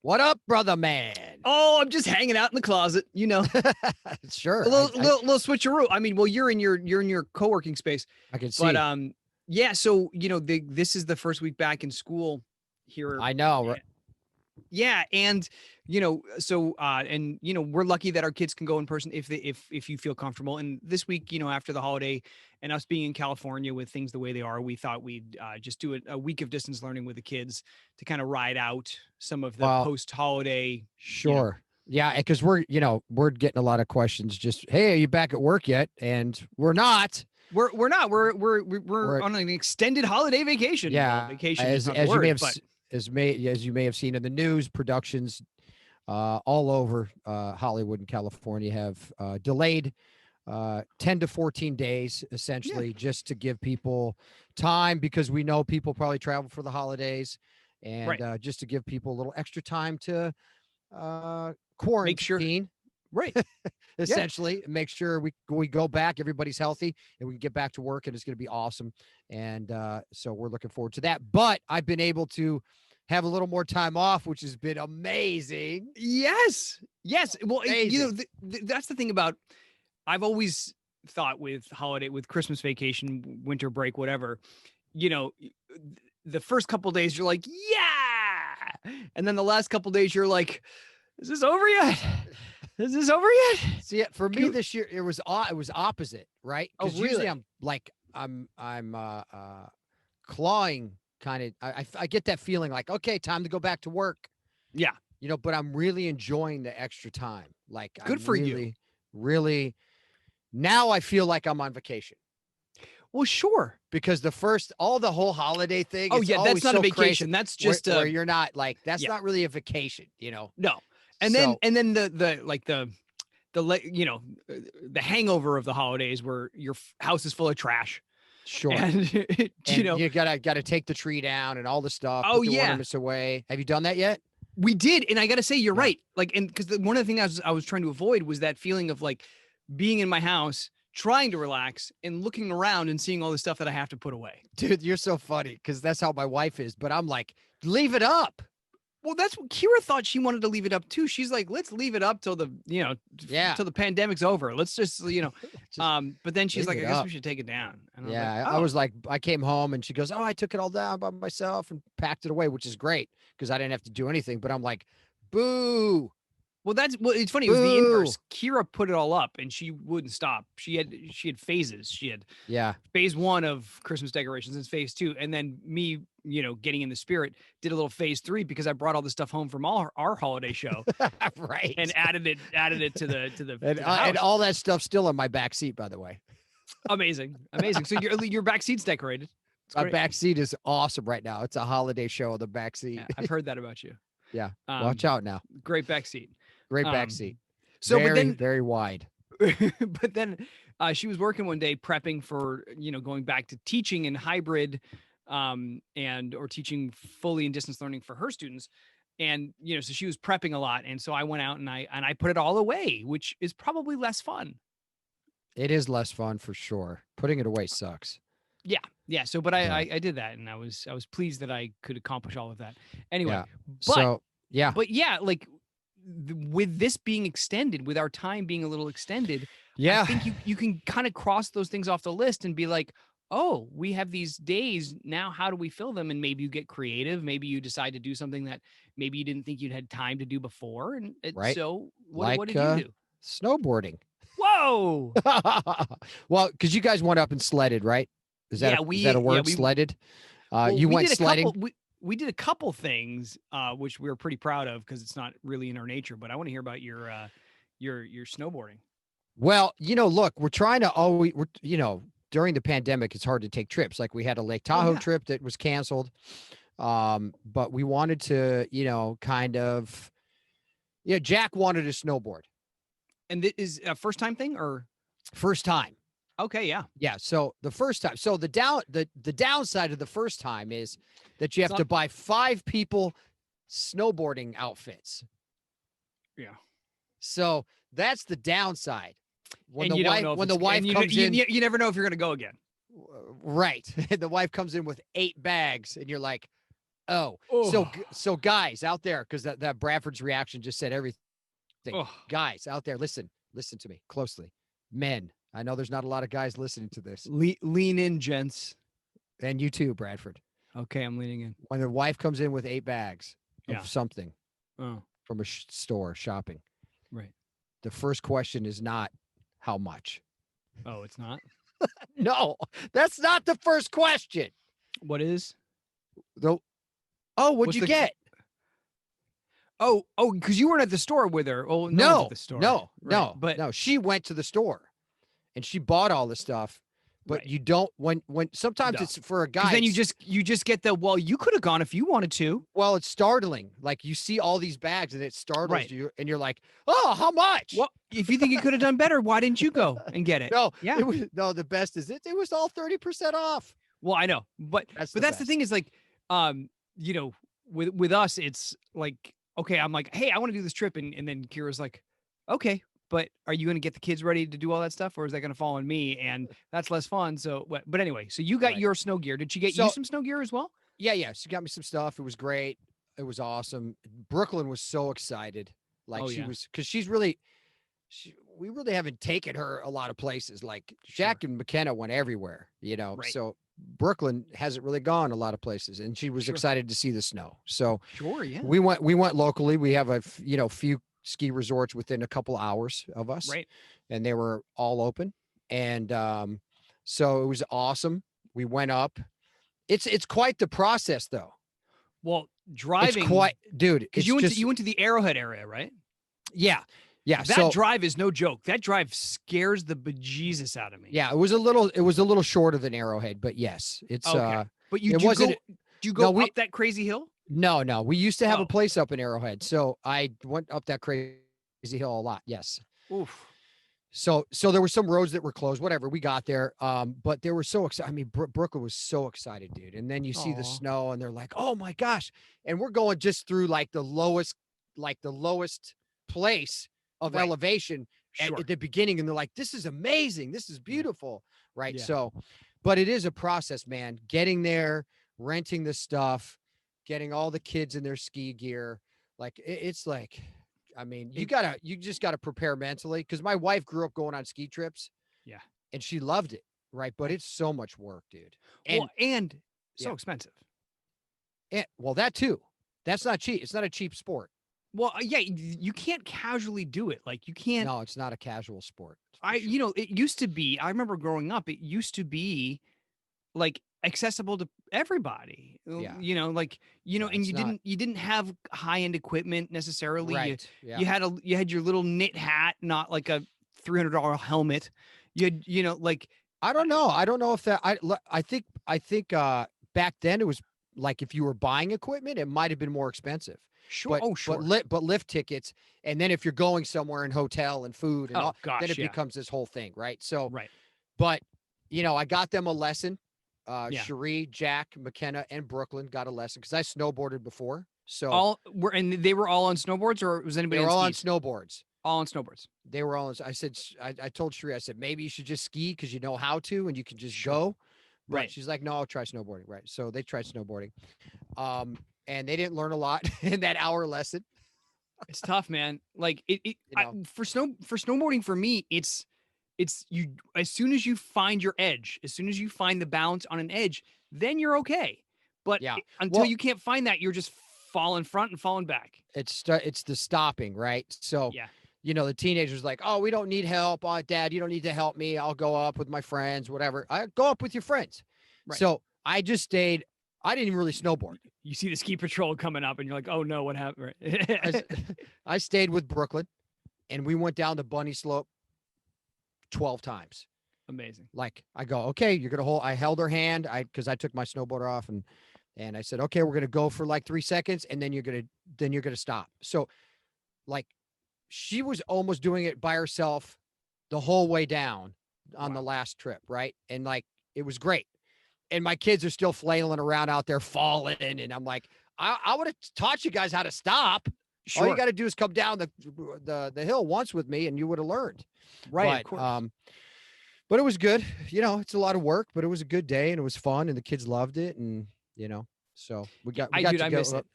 What up, brother man? Oh, I'm just hanging out in the closet, Sure. a little switcheroo. I mean, well, you're in your co-working space, I can but see. yeah. So this is the first week back in school here. I know. Yeah, and we're lucky that our kids can go in person if you feel comfortable. And this week, after the holiday, and us being in California with things the way they are, we thought we'd just do a week of distance learning with the kids to kind of ride out some of the Well, post-holiday. Sure. Yeah, because we're getting a lot of questions. Just, hey, are you back at work yet? And we're not. We're not. We're on an extended holiday vacation. Yeah, Well, vacation as is not the as you may word, have but as you may have seen in the news, productions all over Hollywood and California have delayed 10 to 14 days, essentially, just to give people time, because we know people probably travel for the holidays, and right. just to give people a little extra time to Make sure. quarantine, Right. Yeah. essentially, make sure we go back, everybody's healthy, and we can get back to work, and it's going to be awesome. And so we're looking forward to that. But I've been able to have a little more time off, which has been amazing. Yes. Yes. Well, Amazing. that's the thing about. I've always thought with Christmas vacation, winter break, whatever. The first couple days you're like, yeah, and then the last couple days you're like, is this over yet? Is this over yet? See, for me this year it was opposite, right? Oh, Because really? usually I'm clawing kind of. I get that feeling like, okay, time to go back to work. Yeah. But I'm really enjoying the extra time. Like, Good I'm for really, you. really. Now I feel like I'm on vacation. Well, sure. Because the whole holiday thing. Oh, it's yeah, that's not so a vacation. crazy That's just where you're not like, that's yeah. not really a vacation, No. And So- then the hangover of the holidays where your house is full of trash. Sure. And, you gotta take the tree down and all the stuff. Oh, put the yeah. ornaments away. Have you done that yet? We did, and I got to say, you're Yeah. right. Like, and because one of the things I was trying to avoid was that feeling of like being in my house, trying to relax and looking around and seeing all the stuff that I have to put away. Dude, you're so funny, because that's how my wife is. But I'm like, leave it up. Well, that's what Kira thought. She wanted to leave it up too. She's like, let's leave it up till the till the pandemic's over. Let's just But then she's like, I guess we should take it down. And I was like, I came home and she goes, oh, I took it all down by myself and packed it away, which is great because I didn't have to do anything. But I'm like, boo. Well, it's funny. It was the inverse. Kira put it all up and she wouldn't stop. She had phases. She had phase 1 of Christmas decorations and phase 2. And then me, getting in the spirit, did a little phase 3 because I brought all the stuff home from our holiday show. Right. And added it to the and all that stuff still in my back seat, by the way. Amazing. So your back seat's decorated. My back seat is awesome right now. It's a holiday show on the back seat. Yeah, I've heard that about you. Yeah. Watch out now. Great back seat. Great back seat. So, very wide. But then she was working one day prepping for, going back to teaching in hybrid or teaching fully in distance learning for her students. And, so she was prepping a lot. And so I went out and I put it all away, which is probably less fun. It is less fun for sure. Putting it away sucks. Yeah. Yeah. So, but I did that and I was pleased that I could accomplish all of that. Anyway, but yeah, like, with this being extended, with our time being a little extended, I think you can kind of cross those things off the list and be like, oh, we have these days now. How do we fill them? And maybe you get creative. Maybe you decide to do something that maybe you didn't think you'd had time to do before. And so what did you do? Snowboarding. Whoa. Well, because you guys went up and sledded, right? Is that a word, sledded? You went sledding? We did a couple things, which we were pretty proud of because it's not really in our nature. But I want to hear about your snowboarding. Well, look, we're trying to always, during the pandemic, it's hard to take trips. Like we had a Lake Tahoe trip that was canceled, but we wanted to, Jack wanted to snowboard. And this is a first time thing or first time? Okay, yeah. Yeah, so the first time. So the downside of the first time is that you have to buy 5 people snowboarding outfits. Yeah. So that's the downside. When the wife comes in, you never know if you're going to go again. Right. The wife comes in with 8 bags and you're like, Oh, so guys out there, because that Bradford's reaction just said everything. Guys out there, listen to me closely. Men, I know there's not a lot of guys listening to this. Lean in, gents. And you too, Bradford. Okay, I'm leaning in. When the wife comes in with 8 bags of something from a store shopping, right? The first question is not how much. Oh, it's not? No, that's not the first question. What is? What'd you get? Oh, because you weren't at the store with her. Oh, no, at the store. No. She went to the store and she bought all the stuff. But you don't when sometimes it's for a guy. Then you just get you could have gone if you wanted to. Well, it's startling. Like you see all these bags and it startles you, and you're like, oh, how much? Well, if you think you could have done better, why didn't you go and get it? The best is it was all 30% off. Well, I know, but that's the thing is like, with us, it's like, okay, I'm like, hey, I want to do this trip, and then Kira's like, okay. But are you going to get the kids ready to do all that stuff, or is that going to fall on me? And that's less fun. So, but anyway, so you got your snow gear. Did she get you some snow gear as well? Yeah. She got me some stuff. It was great. It was awesome. Brooklyn was so excited. Like was, because we really haven't taken her a lot of places. Like Jack and McKenna went everywhere, Right. So Brooklyn hasn't really gone a lot of places, and she was excited to see the snow. So we went locally. We have a few ski resorts within a couple hours of us, right? And they were all open, and so it was awesome. We went up. It's quite the process, though. Well, driving, because you went to the Arrowhead area, right? Yeah. That drive is no joke. That drive scares the bejesus out of me. Yeah, it was a little shorter than Arrowhead, but yes, it's okay. But do you go up that crazy hill? No. We used to have a place up in Arrowhead, so I went up that crazy hill a lot. Yes. Oof. So there were some roads that were closed. Whatever, we got there. But they were so excited. I mean, Brooklyn was so excited, dude. And then you see the snow, and they're like, "Oh my gosh!" And we're going just through like the lowest place of elevation at the beginning, and they're like, "This is amazing. This is beautiful." Right. Yeah. So, but it is a process, man. Getting there, renting the stuff, getting all the kids in their ski gear. Like it's like, I mean, you just gotta prepare mentally. Because my wife grew up going on ski trips. Yeah. And she loved it. Right. But it's so much work, dude. And so expensive. And that too. That's not cheap. It's not a cheap sport. Well, yeah, you can't casually do it. Like you can't. No, it's not a casual sport. It used to be. I remember growing up. It used to be, like, accessible to everybody. Yeah. And you didn't have high end equipment necessarily. Right. You had your little knit hat, not like a $300 helmet. You had, I don't know if that. I think back then it was like if you were buying equipment, it might have been more expensive. Sure. But lift tickets, and then if you're going somewhere in hotel and food and all, then it becomes this whole thing, right? So, but I got them a lesson. Cherie, Jack, McKenna, and Brooklyn got a lesson because I snowboarded before. So they were all on snowboards, or was anybody? They were all on snowboards. All on snowboards. They were all. I told Cherie, I said maybe you should just ski because you know how to and you can just go. Right. She's like, no, I'll try snowboarding. Right. So they tried snowboarding. And they didn't learn a lot in that hour lesson. It's tough, man. Like for snowboarding, for me, it's you, as soon as you find your edge, as soon as you find the balance on an edge, then you're okay. But until you can't find that, you're just falling front and falling back. It's the stopping, right? So, the teenager's like, oh, we don't need help. Oh, Dad, you don't need to help me. I'll go up with my friends, whatever. I go up with your friends. Right. So I just stayed. I didn't even really snowboard. You see the ski patrol coming up and you're like, oh no, what happened? I stayed with Brooklyn, and we went down the bunny slope 12 times. Amazing. Like I go, okay, you're going to hold, I held her hand. Cause I took my snowboarder off and I said, okay, we're going to go for like 3 seconds and then you're going to stop. So like she was almost doing it by herself the whole way down on the last trip. Right. And like, it was great. And my kids are still flailing around out there falling. And I'm like, I would have taught you guys how to stop. Sure. All you got to do is come down the hill once with me and you would have learned. Right. Of course. But it was good. It's a lot of work, but it was a good day and it was fun and the kids loved it. And, So we got I to go. miss it.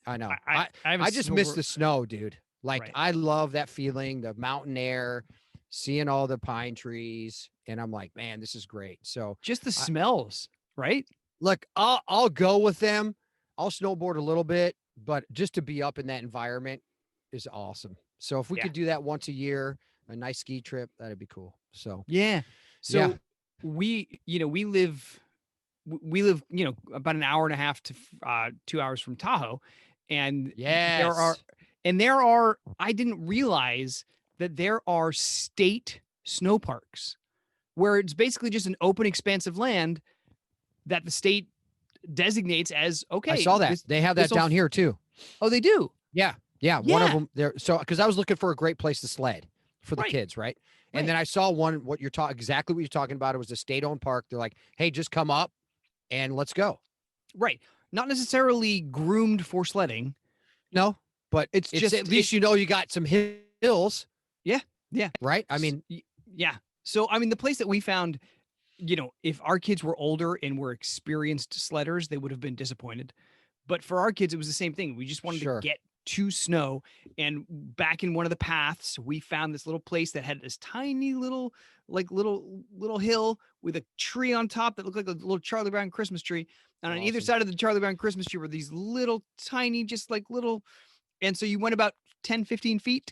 I know. I just miss the snow, dude. Like Right. I love that feeling, the mountain air, seeing all the pine trees, and I'm like, man, this is great. So just the smells, right? Look, I'll go with them. I'll snowboard a little bit, but just to be up in that environment is awesome. So if we could do that once a year, a nice ski trip, that'd be cool. So yeah. So we live, about an hour and a half to 2 hours from Tahoe, and there are I didn't realize that there are state snow parks where it's basically just an open expanse of land that the state designates as okay. I saw that. They have that down here too. Oh, they do? Yeah. One of them there. So, because I was looking for a great place to sled for the kids, right? And then I saw one, exactly what you're talking about. It was a state-owned park. They're like, hey, just come up and let's go. Right. Not necessarily groomed for sledding. No, but it's just, at least you got some hills. Yeah. Yeah. Right? I mean, yeah. So, I mean, the place that we found, if our kids were older and were experienced sledders, they would have been disappointed. But for our kids, it was the same thing. We just wanted to get to snow. And back in one of the paths, we found this little place that had this tiny little hill with a tree on top that looked like a little Charlie Brown Christmas tree. And on either side of the Charlie Brown Christmas tree were these little tiny, just like little. And so you went about 10, 15 feet.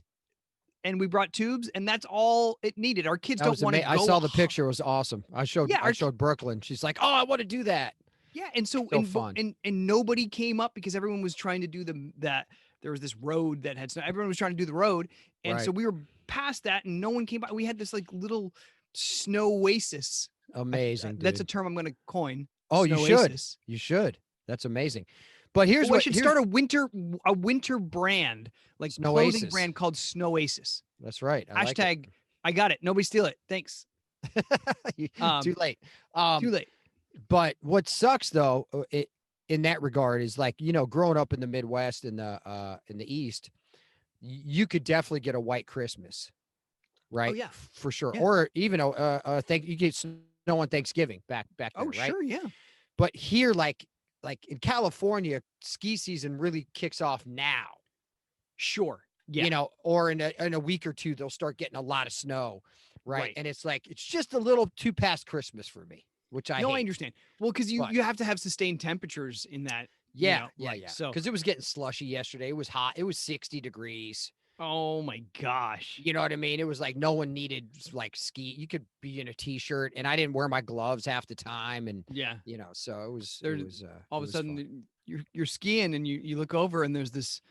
And we brought tubes, and that's all it needed. Our kids don't want to go. I saw the picture. It was awesome. I showed Brooklyn. She's like, oh, I want to do that. Yeah. And so fun. And nobody came up because everyone was trying to do that. There was this road that had snow. Everyone was trying to do the road. And so we were past that and no one came by. We had this like little snow oasis. Amazing. That's a term I'm going to coin. Oh, you should. You should. That's amazing. But here's what I should start a winter brand, like clothing brand called Snowasis. That's right. Hashtag, I got it. Nobody steal it. Thanks. Too late. Too late. But what sucks though, in that regard is like, growing up in the Midwest and in the East, you could definitely get a white Christmas, right? Oh yeah, for sure. Yeah. Or even you get snow on Thanksgiving back then, right? Sure, yeah. But here, like in California, ski season really kicks off now. Sure. Yeah. Or in a week or two, they'll start getting a lot of snow. Right. And it's like, it's just a little too past Christmas for me, which I hate. I understand. Well, because you have to have sustained temperatures in that. Yeah. So, because it was getting slushy yesterday. It was hot. It was 60 degrees. Oh my gosh. You know what I mean? It was like no one needed like ski. You could be in a t-shirt and I didn't wear my gloves half the time. And so it was all of a sudden you're skiing and you look over and there's this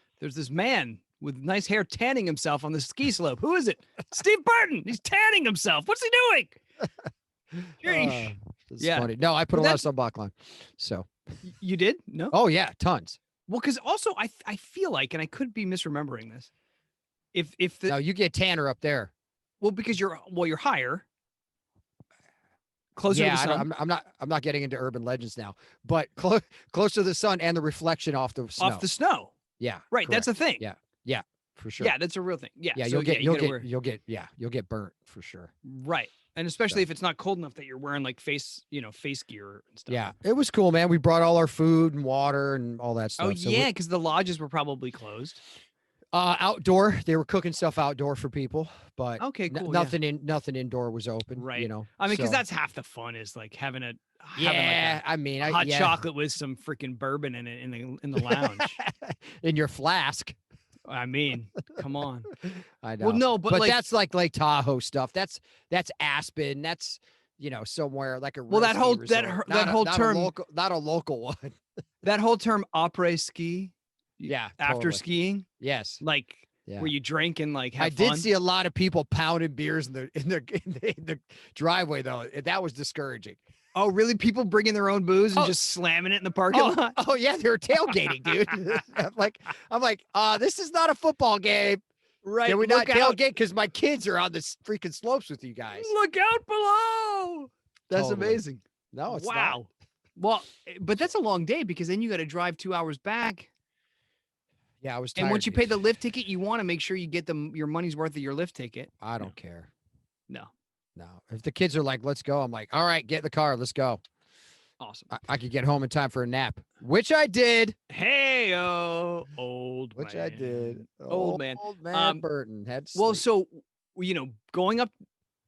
man with nice hair tanning himself on the ski slope. Who is it? Steve Burton. He's tanning himself. What's he doing? It's funny. No, I put a lot of sunblock on. So you did? No? Oh yeah. Tons. Well, because also I feel like, and I could be misremembering this. No, you get tanner up there. Well, because you're higher, closer to the sun. I'm not getting into urban legends now, but close to the sun and the reflection off the snow. Off the snow. Yeah, right. Correct. That's a thing. Yeah, for sure. Yeah, that's a real thing. Yeah, yeah. So you'll get burnt for sure. Right, and especially if it's not cold enough that you're wearing like face gear and stuff. Yeah, it was cool, man. We brought all our food and water and all that stuff. Oh yeah, because the lodges were probably closed. Outdoor, they were cooking stuff outdoor for people, but okay, cool. Nothing indoor was open, right? I mean, because that's half the fun is like having a hot chocolate with some freaking bourbon in it in the lounge in your flask. I mean, come on. I know. Well, no, but like, that's like Lake Tahoe stuff. That's Aspen. That's somewhere like a that whole term, not a local one. That whole term après ski. Yeah. After skiing. Yes. Like where you drink and like have I fun. did see a lot of people pounding beers in the driveway though. That was discouraging. Oh, really? People bringing their own booze and just slamming it in the parking lot? Oh yeah, they were tailgating, dude. I'm like, this is not a football game. Right. Can we not tailgate? Because my kids are on the freaking slopes with you guys. Look out below. That's amazing. No, it's not. Well, but that's a long day because then you got to drive 2 hours back. Yeah, I was tired. And once you pay the lift ticket, you want to make sure you get your money's worth of your lift ticket. I don't care. No. If the kids are like, let's go, I'm like, all right, get in the car. Let's go. Awesome. I could get home in time for a nap, which I did. Hey, old which man. I did. Old man. Old man Burton had to well, sleep. so going up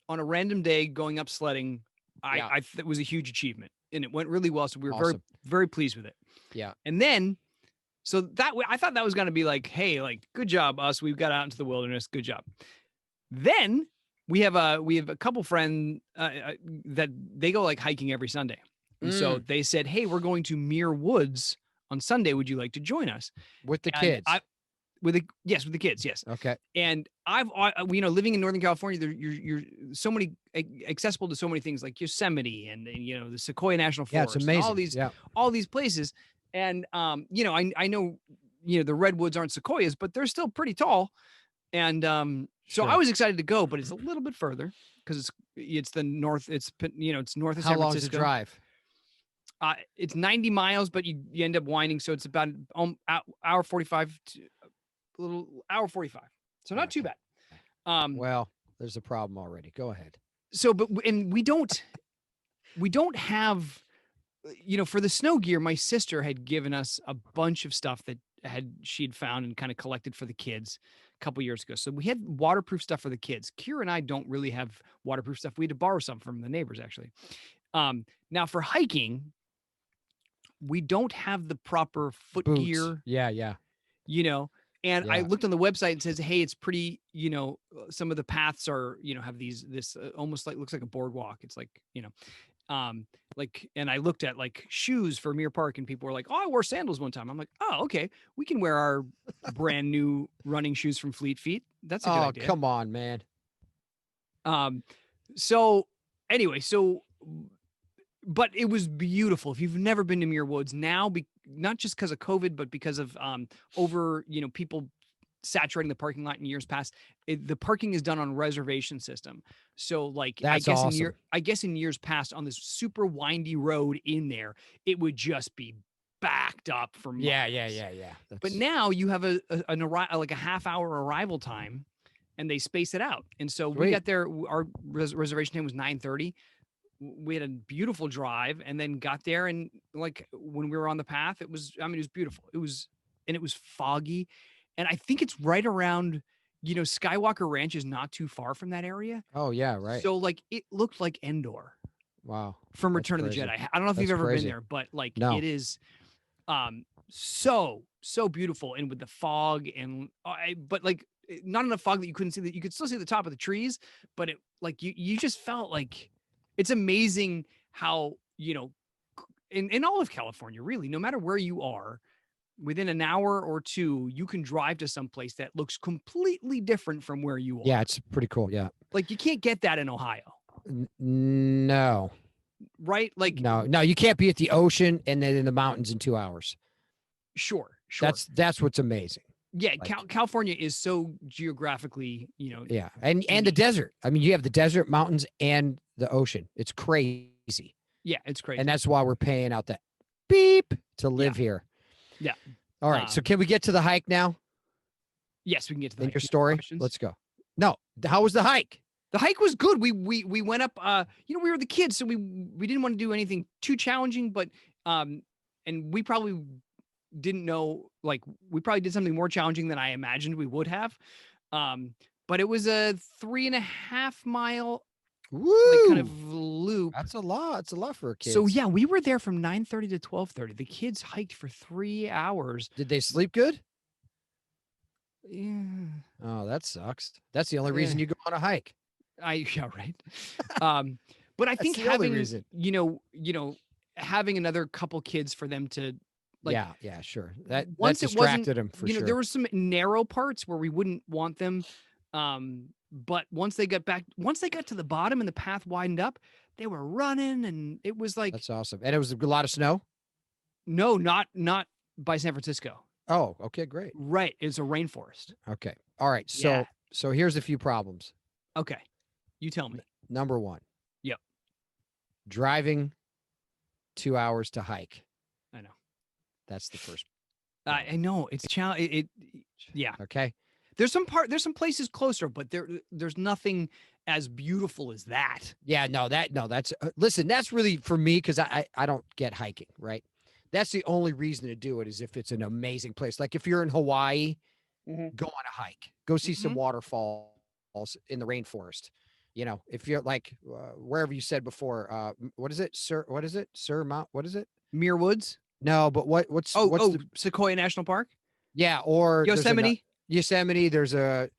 on a random day, going up sledding, it was a huge achievement, and it went really well. So we were very, very pleased with it. Yeah. And then, so that I thought that was going to be like, hey, like, good job, us. We've got out into the wilderness. Good job. Then we have a couple friends that they go like hiking every Sunday. And so they said, hey, we're going to Muir Woods on Sunday. Would you like to join us? With the kids? With the kids, yes. Okay. And I've living in Northern California, you're so many accessible to so many things like Yosemite and the Sequoia National Forest. Yeah, it's amazing. All these places. And I know the redwoods aren't sequoias, but they're still pretty tall. And so I was excited to go, but it's a little bit further because it's the north. It's it's north of San Francisco. How long is the drive? It's 90 miles, but you end up winding, so it's about hour 45 to a little hour 45. So not too bad. Well, there's a problem already. Go ahead. So, and we don't have, for the snow gear, my sister had given us a bunch of stuff that she'd found and kind of collected for the kids a couple years ago. So we had waterproof stuff for the kids. Kira and I don't really have waterproof stuff. We had to borrow some from the neighbors, actually. Now for hiking, we don't have the proper foot gear. Yeah. And I looked on the website and says, hey, it's pretty, some of the paths are, have this almost like, looks like a boardwalk. It's like, and I looked at like shoes for Muir Park and people were like, oh, I wore sandals one time. I'm like, oh, okay. We can wear our brand new running shoes from Fleet Feet. That's a good idea. Come on, man. So anyway, but it was beautiful. If you've never been to Muir Woods now, not just because of COVID, but because of people saturating the parking lot in years past, the parking is done on reservation system. So like, I guess in years past on this super windy road in there, it would just be backed up for miles. Yeah. But now you have a half-hour arrival time, and they space it out. And so we got there. Our reservation time was 9:30. We had a beautiful drive and then got there. And like when we were on the path, it was beautiful. It was foggy. And I think it's right around, Skywalker Ranch is not too far from that area. Oh yeah. Right. So like, it looked like Endor. Wow. From Return of the Jedi. I don't know if you've ever been there, but like it is, so beautiful. And with the fog and, but like not enough fog that you couldn't see that you could still see the top of the trees, but it like, you just felt like, it's amazing how, in all of California, really, no matter where you are, within an hour or two, you can drive to some place that looks completely different from where you are. Yeah, it's pretty cool. Yeah. Like you can't get that in Ohio. No. Right? Like no, you can't be at the ocean and then in the mountains in 2 hours. Sure. That's what's amazing. Yeah, like, California is so geographically, Yeah, and the desert. I mean, you have the desert, mountains, and the ocean. It's crazy. Yeah, it's crazy. And that's why we're paying out that beep to live here. Yeah. All right. So can we get to the hike now? Yes, we can get to the hike. Your story. Let's go. No, how was the hike? The hike was good. We went up. We were the kids, so we didn't want to do anything too challenging, but and we probably didn't know, like we probably did something more challenging than I imagined we would have. But it was a 3.5 mile kind of loop. That's a lot. It's a lot for a kid. So yeah, we were there from 9:30 to 12:30. The kids hiked for 3 hours. Did they sleep good? Yeah. Oh, that sucks. That's the only reason you go on a hike. Yeah, right. But I think having having another couple kids for them to like, yeah, sure. That distracted him for sure. There were some narrow parts where we wouldn't want them. But once they got to the bottom and the path widened up, they were running, and it was like, that's awesome. And it was a lot of snow. No, not by San Francisco. Oh, okay, great. Right, it's a rainforest. Okay, all right. So here's a few problems. Okay, you tell me. Number one. Yep. Driving 2 hours to hike. I know. That's the first. I know it's challenge. Yeah. Okay. There's some places closer, but there's nothing as beautiful as that. Yeah, that's listen, that's really for me because I don't get hiking, right? That's the only reason to do it is if it's an amazing place. Like if you're in Hawaii, go on a hike, go see some waterfalls in the rainforest. You know, if you're like wherever you said before, what is it, Sir? What is it, Sir Mount? What is it? Muir Woods? No, but what's Sequoia National Park? Yeah, or Yosemite. Yosemite. There's a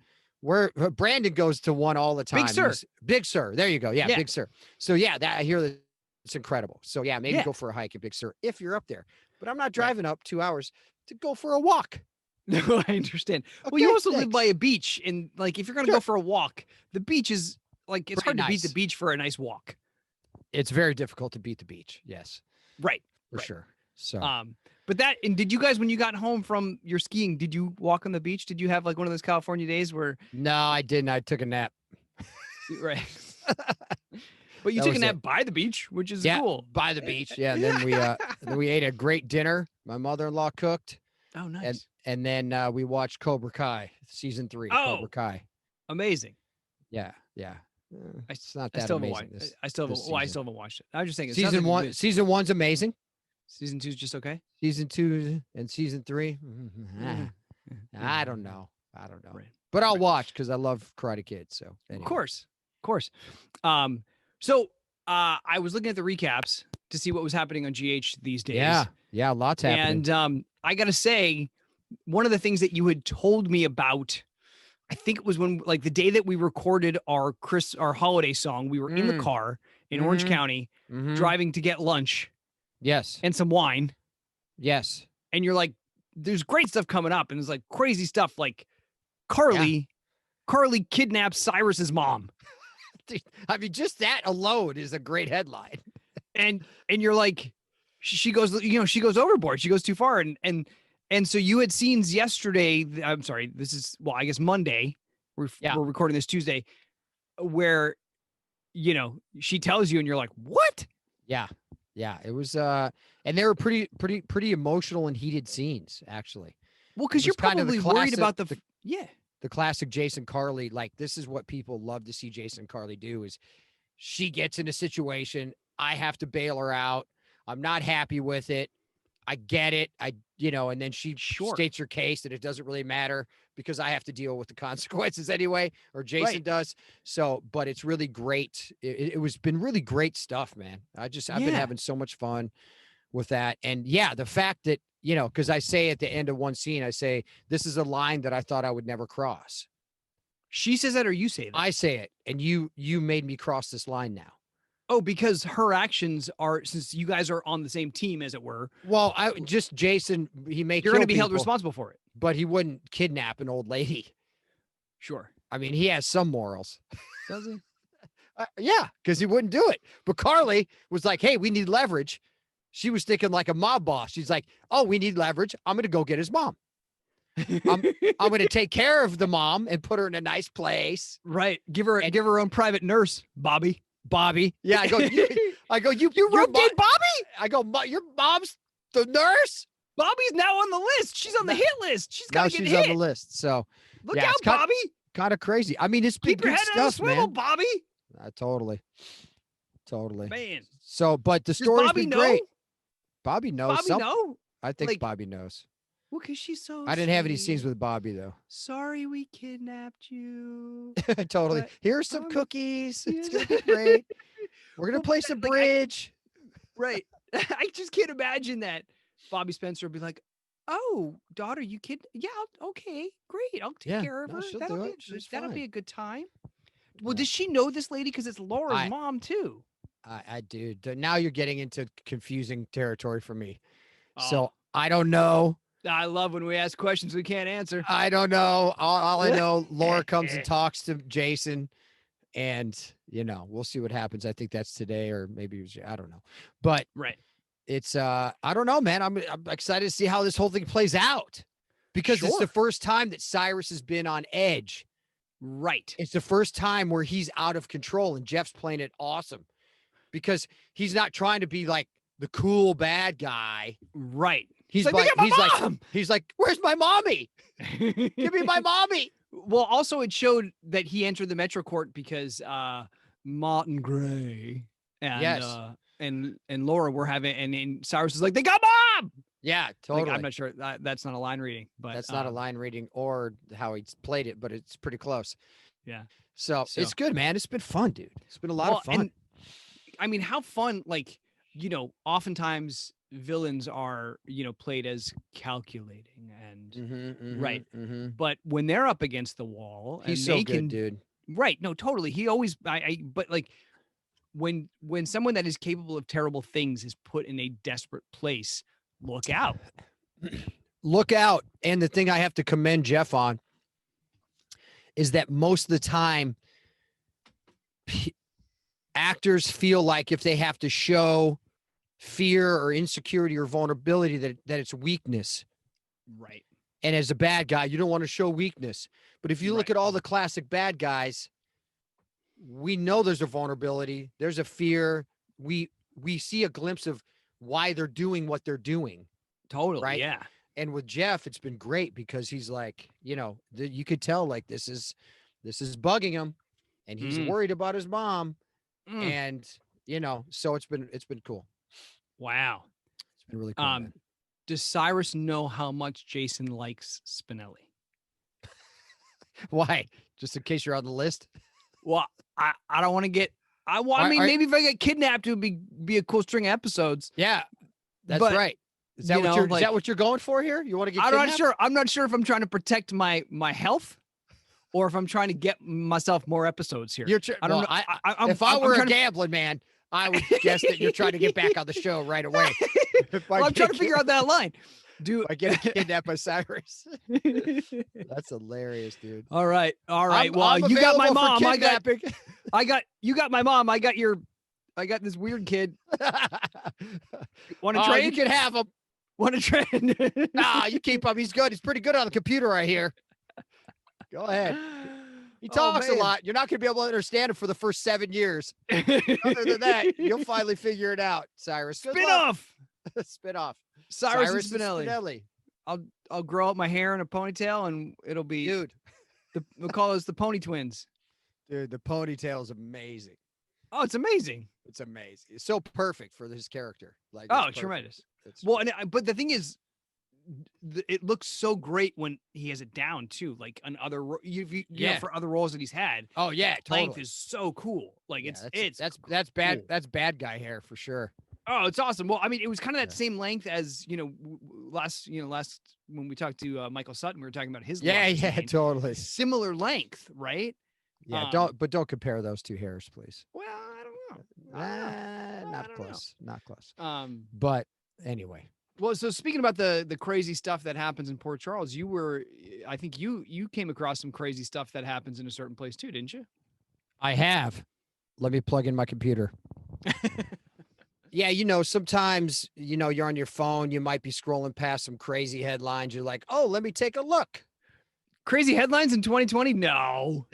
where Brandon goes to one all the time. Big Sur. Big Sur. There you go. Yeah, Big Sur. So yeah, that I hear that it's incredible. So yeah, maybe go for a hike at Big Sur if you're up there. But I'm not driving up 2 hours to go for a walk. No, I understand. Okay, well, you also live by a beach, and like if you're gonna go for a walk, the beach is like it's hard to beat the beach for a nice walk. It's very difficult to beat the beach. Yes. Right. For sure. So but and did you guys, when you got home from your skiing, did you walk on the beach? Did you have like one of those California days where? No, I didn't. I took a nap. Right. But you took a nap by the beach, which is cool. By the beach. Yeah. And then we ate a great dinner. My mother-in-law cooked. Oh, nice. And then we watched Cobra Kai season 3. Cobra Kai. Amazing. Yeah. Yeah. It's not that amazing. I still haven't watched it. I was just thinking season 1's amazing. Season 2's just okay. Season 2 and season 3. I don't know. Right. But I'll watch because I love Karate Kid. So anyway. Of course. So I was looking at the recaps to see what was happening on GH these days. Yeah, lots happening. And I gotta say, one of the things that you had told me about, I think it was when like the day that we recorded our holiday song, we were in the car in Orange County driving to get lunch. Yes. And some wine. Yes. And you're like, there's great stuff coming up. And there's like crazy stuff like Carly kidnaps Cyrus's mom. I mean, just that alone is a great headline. And you're like, she goes overboard. She goes too far. And so you had scenes yesterday. I'm sorry. This is, well, I guess Monday. We're recording this Tuesday where, she tells you and you're like, what? Yeah. Yeah. It was, and they were pretty emotional and heated scenes, actually. Well, because you're probably worried about the classic Jason Carly. Like, this is what people love to see Jason Carly do is she gets in a situation. I have to bail her out. I'm not happy with it. I get it. And then she states her case that it doesn't really matter because I have to deal with the consequences anyway, or Jason does. So, but it's really great. It was been really great stuff, man. I've been having so much fun with that. And the fact that, because I say at the end of one scene, I say, this is a line that I thought I would never cross. She says that, or you say that? I say it. And you made me cross this line now. Oh, because her actions are, since you guys are on the same team, as it were. Well, Jason, you're going to be held responsible for it. But he wouldn't kidnap an old lady. Sure. I mean, he has some morals. Does he? Yeah, because he wouldn't do it. But Carly was like, hey, we need leverage. She was thinking like a mob boss. She's like, oh, we need leverage. I'm going to go get his mom. I'm going to take care of the mom and put her in a nice place. Right. Give her own private nurse, Bobby. Yeah. I go, you rotate Bobby? I go, your mom's the nurse? Bobby's now on the list. She's on the hit list. She's got to get hit. On the list. So look out, Bobby. Kind of crazy. I mean, it's been good stuff, on the swivel, man. Bobby. Totally. Man. So, but the story's been great. Bobby knows. Bobby know? I think Bobby knows. Well, because she's so I didn't have any scenes with Bobby, though. Sorry we kidnapped you. Totally. Here's some cookies. It's going to be great. We're going to play some bridge. Right. I just can't imagine that Bobby Spencer would be like, oh, daughter, you kid? Yeah, okay, great. I'll take care of her. That'll be a good time. Well, does she know this lady? Because it's Laura's mom, too. I do. Now you're getting into confusing territory for me. So I don't know. I love when we ask questions we can't answer. I don't know. All I know, Laura comes and talks to Jason, and we'll see what happens. I think that's today, or maybe it was, I don't know. But it's I don't know, man. I'm excited to see how this whole thing plays out, because it's the first time that Cyrus has been on edge. Right. It's the first time where he's out of control, and Jeff's playing it awesome because he's not trying to be like the cool bad guy. Right. He's like, where's my mommy? Give me my mommy. Well, also it showed that he entered the Metro Court because Martin Gray and Laura were having, and Cyrus was like, they got Mom. Yeah, totally. Like, I'm not sure that's not a line reading, but that's not a line reading or how he played it, but it's pretty close. Yeah. So it's good, man. It's been fun, dude. It's been a lot of fun. And, I mean, how fun, like, oftentimes villains are, played as calculating and right. But when they're up against the wall, he's so good, dude. Right. No, totally. He always, but like when someone that is capable of terrible things is put in a desperate place, look out. Look out. And the thing I have to commend Jeff on is that most of the time actors feel like if they have to show fear or insecurity or vulnerability that it's weakness. Right. And as a bad guy, you don't want to show weakness. But if you look at all the classic bad guys, we know there's a vulnerability, there's a fear. We see a glimpse of why they're doing what they're doing. Totally. Right. Yeah. And with Jeff, it's been great because he's like, you could tell like this is bugging him and he's worried about his mom. And, so it's been cool. Wow. It's been really cool. Man. Does Cyrus know how much Jason likes Spinelli? Why? Just in case you're on the list? Well, I don't want to get, maybe if I get kidnapped, it would be a cool string of episodes. Yeah, that's right. Is that is that what you're going for here? You want to get kidnapped? I'm not sure if I'm trying to protect my health or if I'm trying to get myself more episodes here. I don't know. If I were a gambling man, I would guess that you're trying to get back on the show right away. I'm trying to figure out that line. I get kidnapped by Cyrus. That's hilarious, dude. All right. Well, you got my mom. You got my mom. I got this weird kid. Want to trade? You can have him. Want to trade? Nah, you keep him. He's good. He's pretty good on the computer right here. Go ahead. He talks a lot. You're not going to be able to understand him for the first 7 years. Other than that, you'll finally figure it out, Cyrus. Spin off. Spin off. Cyrus and Spinelli. I'll grow out my hair in a ponytail and it'll be, dude. We'll call us the Pony Twins. Dude, the ponytail is amazing. Oh, it's amazing. It's amazing. It's so perfect for his character. Like, tremendous. But the thing is, it looks so great when he has it down too. Like on other, for other roles that he's had. Oh yeah, totally. Length is so cool. Like that's bad. Cool. That's bad guy hair for sure. Oh, it's awesome. Well, I mean, it was kind of that same length as last when we talked to Michael Sutton, we were talking about his. Yeah, totally similar length, right? Yeah, don't compare those two hairs, please. Well, I don't know. Not close. Not close. But anyway. Well, so speaking about the crazy stuff that happens in Port Charles, I think you came across some crazy stuff that happens in a certain place too, didn't you? I have. Let me plug in my computer. Yeah, sometimes, you're on your phone, you might be scrolling past some crazy headlines. You're like, oh, let me take a look. Crazy headlines in 2020? No.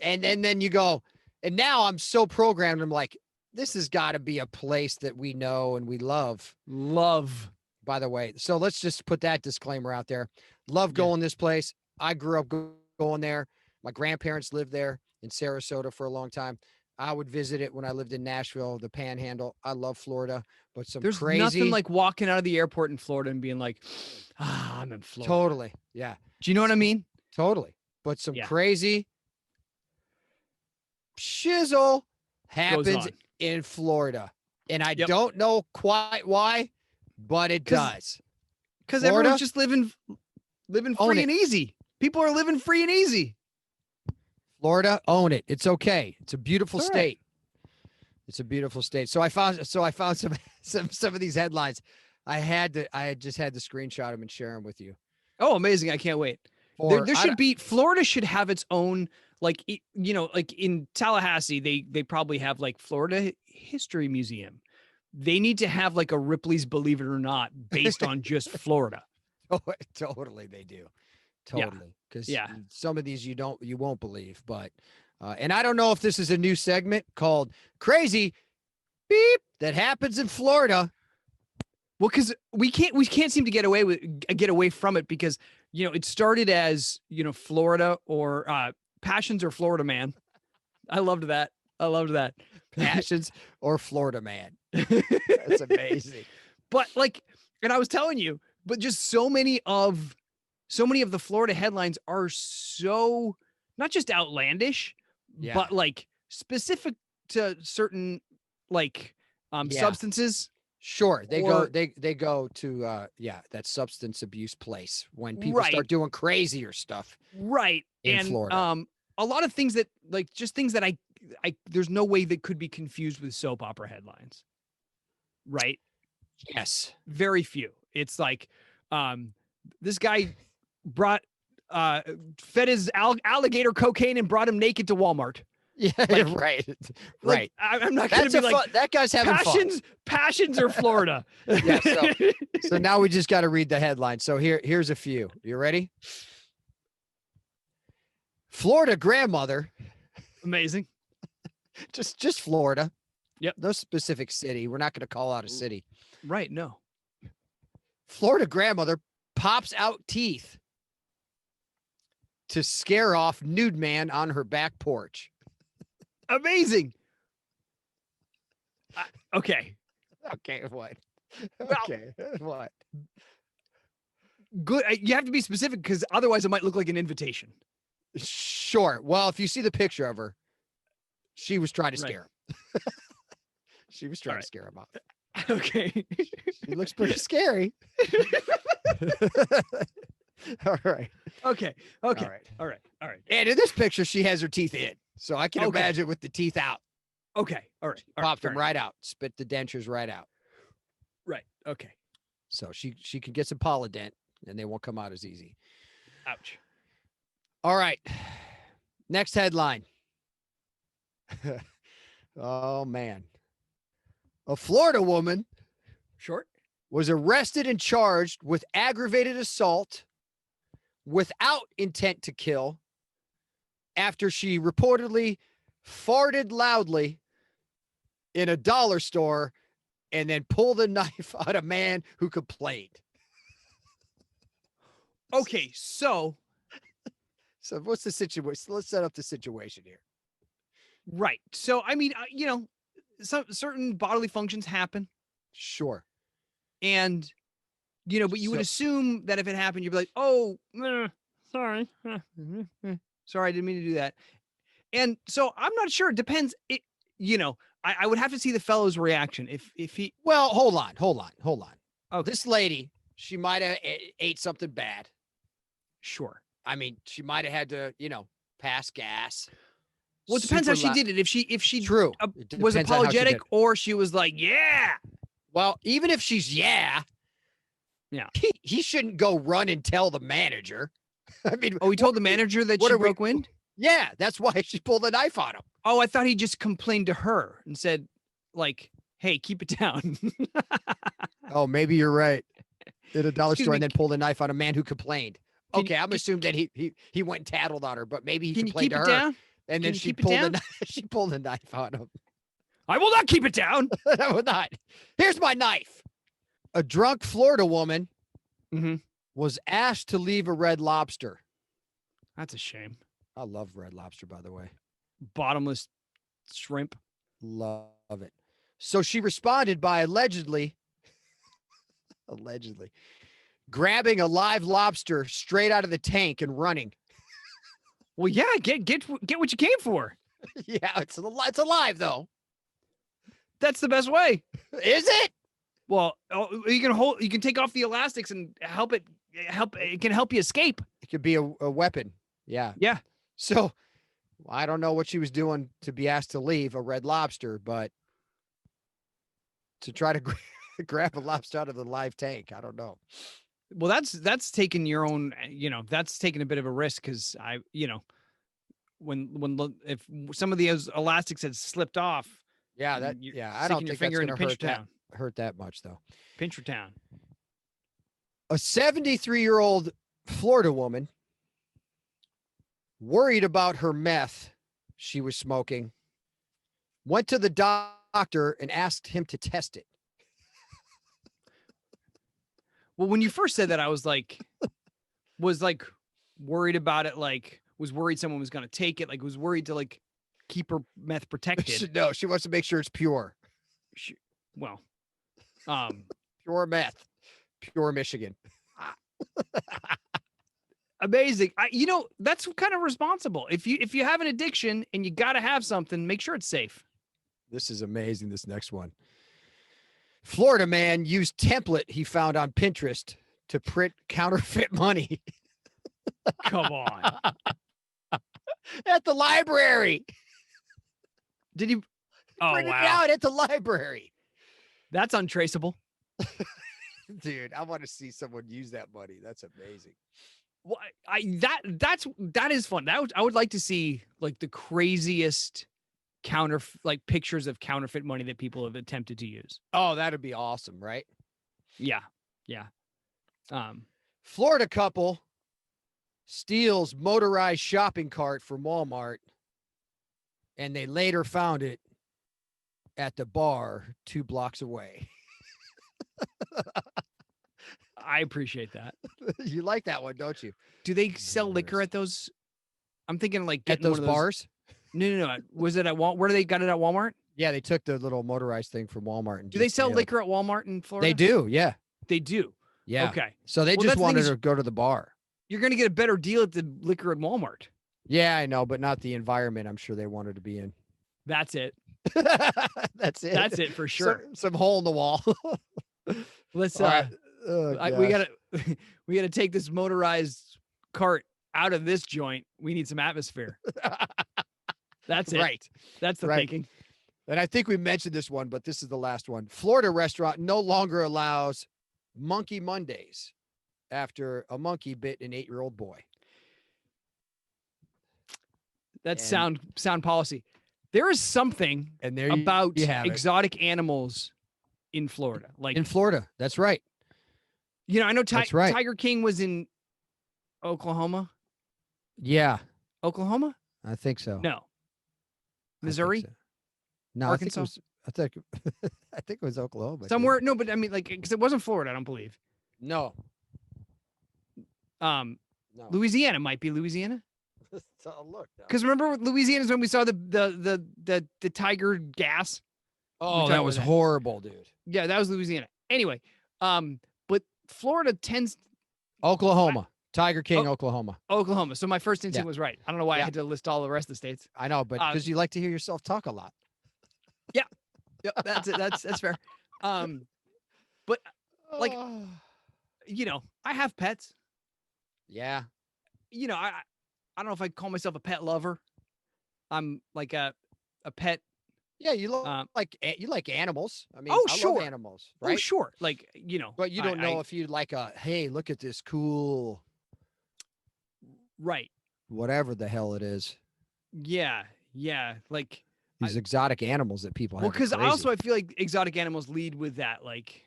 And then you go, and now I'm so programmed. I'm like, this has got to be a place that we know and we love. By the way. So let's just put that disclaimer out there. Love going this place. I grew up going there. My grandparents lived there in Sarasota for a long time. I would visit it when I lived in Nashville, the Panhandle. I love Florida, but there's nothing like walking out of the airport in Florida and being like, I'm in Florida. Totally. Yeah. Do you know what I mean? Totally. But some crazy shizzle happens in Florida. And I don't know quite why, but it does. Because everyone's just living free and easy. People are living free and easy. Florida, own it. It's okay. It's a beautiful state. Right. It's a beautiful state. So I found some of these headlines. I just had to screenshot them and share them with you. Oh, amazing. I can't wait. Florida should have its own, like in Tallahassee, they probably have like Florida History Museum. They need to have like a Ripley's Believe It or Not based on just Florida. Oh, totally. They do. Totally. Because some of these you won't believe, but, and I don't know if this is a new segment called Crazy Beep that happens in Florida. Well, because we can't seem to get away from it because, it started as, Florida or Passions or Florida Man. I loved that. Passions or Florida Man. That's amazing. But and I was telling you, but just so many of the Florida headlines are so not just outlandish, but specific to certain substances. Sure. They go to that substance abuse place when people start doing crazier stuff. Right. In Florida. A lot of things that just things that I there's no way that could be confused with soap opera headlines. Right? Yes. Very few. It's this guy fed his alligator cocaine and brought him naked to Walmart. Yeah, right. I'm not going to be that guy's having Passions or Florida. Yeah. So now we just got to read the headline. So here's a few. You ready? Florida grandmother. Amazing. Just Florida. Yep. No specific city. We're not going to call out a city. Right. No. Florida grandmother pops out teeth to scare off nude man on her back porch. Amazing. Okay. Okay. What? Well, okay. What? Good. You have to be specific because otherwise it might look like an invitation. Sure. Well, if you see the picture of her, she was trying to scare him. She was trying to scare him off. Okay. She looks pretty scary. All right. Okay. All right. All right. And in this picture, she has her teeth in. So I can imagine with the teeth out. Okay. All right. Popped them right out. Spit the dentures right out. Right. Okay. So she can get some Polydent and they won't come out as easy. Ouch. All right. Next headline. Oh, man. A Florida woman was arrested and charged with aggravated assault without intent to kill after she reportedly farted loudly in a dollar store and then pulled a knife on a man who complained. Okay, so what's the situation? Let's set up the situation here. Right. So, I mean, some certain bodily functions happen. Sure. And, but you would assume that if it happened, you'd be like, oh, sorry. Sorry, I didn't mean to do that. And so I'm not sure. It depends. I would have to see the fellow's reaction. If he. Well, hold on. Okay. This lady, she might have ate something bad. Sure. I mean, she might have had to, pass gas. Well, it depends how she did it. If she true was apologetic or she was like, yeah. Well, even if she's yeah, he shouldn't go run and tell the manager. I mean, he told the manager that she broke wind? Yeah, that's why she pulled a knife on him. Oh, I thought he just complained to her and said, hey, keep it down. Oh, maybe you're right. In a dollar store and then pulled a knife on a man who complained. Okay, I'm assuming that he went and tattled on her, but maybe he complained to her. Down? And then she pulled a knife on him. I will not keep it down. I will not. Here's my knife. A drunk Florida woman was asked to leave a Red Lobster. That's a shame. I love Red Lobster, by the way. Bottomless shrimp. Love it. So she responded by allegedly grabbing a live lobster straight out of the tank and running. Well, yeah, get what you came for. Yeah, it's alive though. That's the best way. Is it? Well, you can take off the elastics and it can help you escape. It could be a weapon. Yeah. Yeah. So I don't know what she was doing to be asked to leave a Red Lobster, but to try to grab a lobster out of the live tank, I don't know. Well, that's taking your own, that's taking a bit of a risk because if some of the elastics had slipped off. Yeah, I don't think that's going to hurt that much though. Pinch your town. A 73-year-old Florida woman worried about her meth she was smoking went to the doctor and asked him to test it. Well, when you first said that, I was like worried about it. Like, was worried someone was going to take it. Like, was worried to like keep her meth protected. No, she wants to make sure it's pure. Well, pure meth, pure Michigan. Amazing. That's kind of responsible. If you have an addiction and you got to have something, make sure it's safe. This is amazing. This next one. Florida man used template he found on Pinterest to print counterfeit money. Come on. At the library. Did he? Oh, print wow. it out at the library. That's untraceable. Dude, I want to see someone use that money. That's amazing. Well, that is fun. I would like to see like the craziest pictures of counterfeit money that people have attempted to use. Oh, that'd be awesome, right? Yeah. Florida couple steals motorized shopping cart from Walmart, and they later found it at the bar 2 blocks away. I appreciate that. You like that one, don't you? Do they sell liquor at those? I'm thinking like at those bars. No. Was it at Walmart? Where they got it at Walmart? Yeah, they took the little motorized thing from Walmart. And do they sell liquor at Walmart in Florida? They do, yeah. They do? Yeah. Okay. So they just wanted to go to the bar. You're going to get a better deal at the liquor at Walmart. Yeah, I know, but not the environment I'm sure they wanted to be in. That's it. That's it. That's it for sure. Some hole in the wall. Let's we gotta take this motorized cart out of this joint. We need some atmosphere. That's it. Right. That's the thinking. And I think we mentioned this one, but this is the last one. Florida restaurant no longer allows Monkey Mondays after a monkey bit an 8-year-old boy. That's sound policy. There is something about exotic animals in Florida. Like in Florida. That's right. I know Tiger King was in Oklahoma. Yeah. Oklahoma? I think so. No. Missouri? No, Arkansas? I think it was Oklahoma. Somewhere. No, but I mean, like, because it wasn't Florida, I don't believe. No. No. Louisiana might be Louisiana. Look. Because remember, Louisiana is when we saw the tiger gas. Oh, that was horrible, dude. Yeah, that was Louisiana. Anyway, but Florida tends. Oklahoma. Tiger King, Oklahoma. Oklahoma. So my first instinct was right. I don't know why I had to list all the rest of the states. I know, but because you like to hear yourself talk a lot. Yeah. Yep. That's it. That's fair. But like, I have pets. Yeah. I don't know if I call myself a pet lover. I'm like a pet. Yeah, you like animals. I mean, sure. I love animals, right? Oh, sure. Like, But you don't know if you like hey, look at this cool. Right. Whatever the hell it is. Yeah. Like these exotic animals that people have. Well, because I feel like exotic animals lead with that. Like,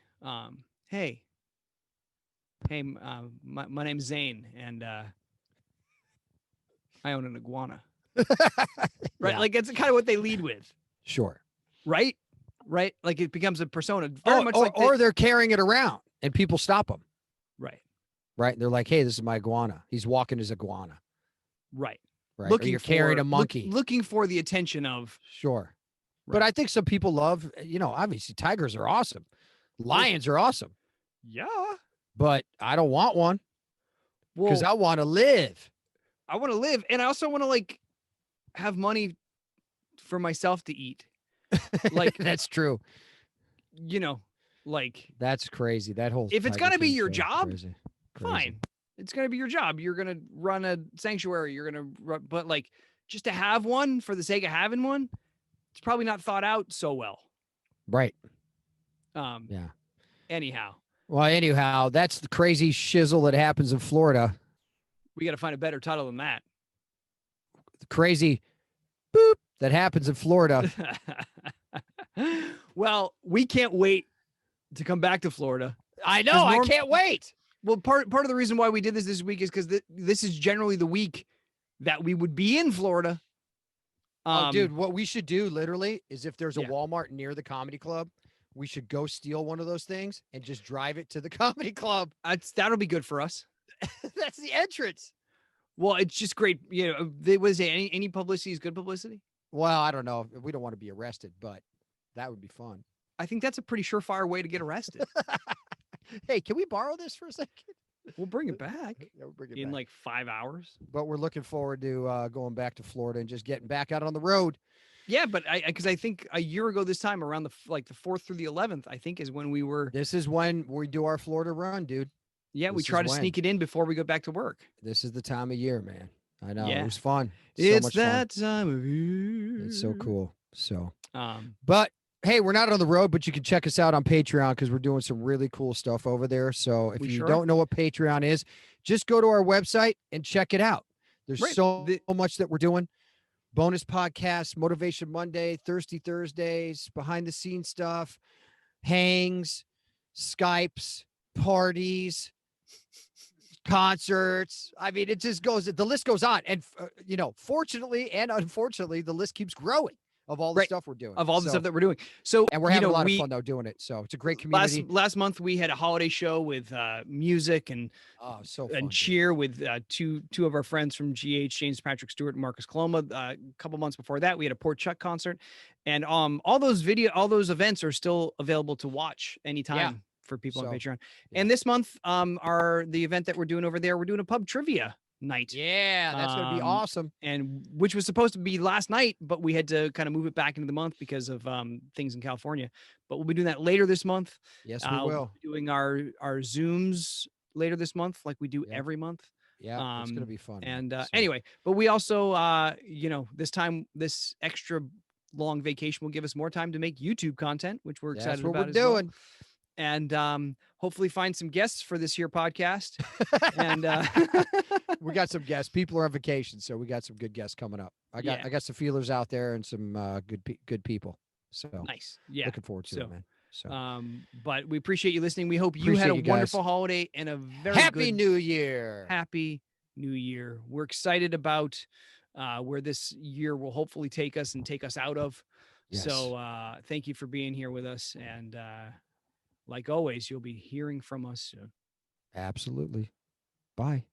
hey, my name's Zane, and I own an iguana. Right? Yeah. Like, it's kind of what they lead with. Sure. Right? Like, it becomes a persona. Or they're carrying it around, and people stop them. Right. They're like, hey, this is my iguana. He's walking his iguana. Right. You're carrying a monkey. Looking for the attention of. Sure. Right. But I think some people love, obviously tigers are awesome. Lions are awesome. Yeah. But I don't want one. Because I want to live. I want to live. And I also want to like have money for myself to eat. Like that's true. Like that's crazy. That whole if it's gonna be your job, crazy. Fine. It's gonna be your job. You're gonna run a sanctuary. But like just to have one for the sake of having one, it's probably not thought out so well. Right. Yeah. Anyhow, that's the crazy shizzle that happens in Florida. We got to find a better title than that. The crazy boop that happens in Florida. Well, we can't wait to come back to Florida. I know. I can't wait. Well, part of the reason why we did this week is because this is generally the week that we would be in Florida. Dude, what we should do literally is if there's a Walmart near the comedy club, we should go steal one of those things and just drive it to the comedy club. That'll be good for us. That's the entrance. Well, it's just great. You know, was any publicity is good publicity? Well, I don't know. We don't want to be arrested, but that would be fun. I think that's a pretty surefire way to get arrested. Hey, can we borrow this for a second? We'll bring it back we'll bring it in back. like 5 hours. But we're looking forward to going back to Florida and just getting back out on the road. Yeah, but because I think a year ago this time, around the 4th through the 11th, I think is when we were. This is when we do our Florida run, dude. Yeah, we try to sneak it in before we go back to work. This is the time of year, man. I know. Yeah. It was fun. It's that time of year. It's so cool. So, but hey, we're not on the road, but you can check us out on Patreon because we're doing some really cool stuff over there. So if you don't know what Patreon is, just go to our website and check it out. There's so much that we're doing. Bonus podcasts, Motivation Monday, Thirsty Thursdays, behind the scenes stuff, hangs, Skypes, parties, concerts. I mean, it just goes, the list goes on. And, fortunately and unfortunately, the list keeps growing of all the stuff we're doing. Of all the stuff that we're doing. So, and we're having a lot of fun, though, doing it. So it's a great community. Last month, we had a holiday show with music and cheer with two of our friends from GH, James Patrick Stewart and Marcus Coloma. A couple months before that, we had a Port Chuck concert. And all those events are still available to watch anytime for people on Patreon. And this month, the event that we're doing over there, we're doing a pub trivia night. Yeah, that's going to be awesome. And which was supposed to be last night, but we had to kind of move it back into the month because of things in California. But we'll be doing that later this month. Yes, we will. We'll be doing our Zooms later this month, like we do every month. Yeah, it's going to be fun. And anyway, but we also, this extra long vacation will give us more time to make YouTube content, which we're excited about. That's what we're doing. And hopefully find some guests for this here podcast. And we got some guests. People are on vacation, so we got some good guests coming up. I got some feelers out there and some good people. So nice. Yeah, looking forward to it, man. So, but we appreciate you listening. We hope you had a wonderful holiday and a very happy New Year. Happy New Year. We're excited about where this year will hopefully take us and take us out of. Yes. So thank you for being here with us. And like always, you'll be hearing from us soon. Absolutely. Bye.